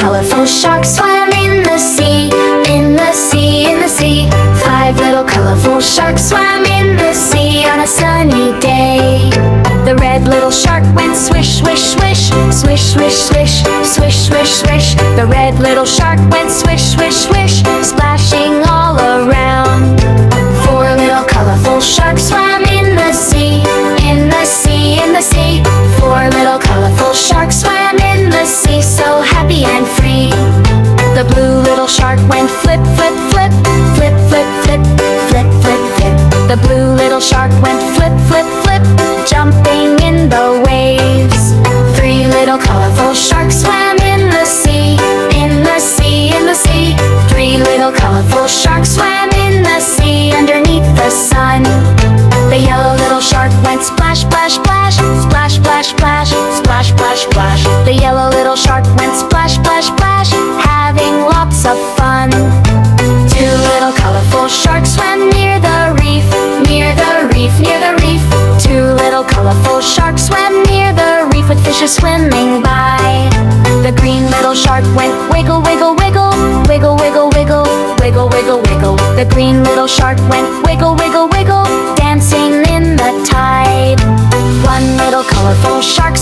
colorful sharks swam in the sea, in the sea, in the sea. 5 little colorful sharks swam in the sea on a sunny day. The red little shark went swish, swish, swish, swish, swish, swish, swish, swish, swish. The red little shark went swish, swish, swish, splashing all around. 4 little colorful sharks swam in the sea, in the sea, in the sea. 4 little colorful sharks swam in the sea, so happy and free. The blue little shark went flip, flip, flip, flip, flip, flip, flip, flip, flip. The blue little shark went flip, flip, flip, jumping in the waves. 3 little colorful sharks swam in the sea, in the sea, in the sea. 3 little colorful sharks swam in the sea underneath the sun. The yellow little shark went splash, splash, splash, splash, splash, splash, splash, splash, splash. The yellow little shark went splash, splash, splash, having lots of fun. 2 little colorful sharks swam near the reef, near the reef, near the reef. 2 little colorful sharks swam near the reef with fishes swimming by. The green little shark went wiggle, wiggle, wiggle, wiggle, wiggle, wiggle, wiggle, wiggle, wiggle. The green little shark went wiggle, wiggle, wiggle, dancing in the tide. 1 little colorful shark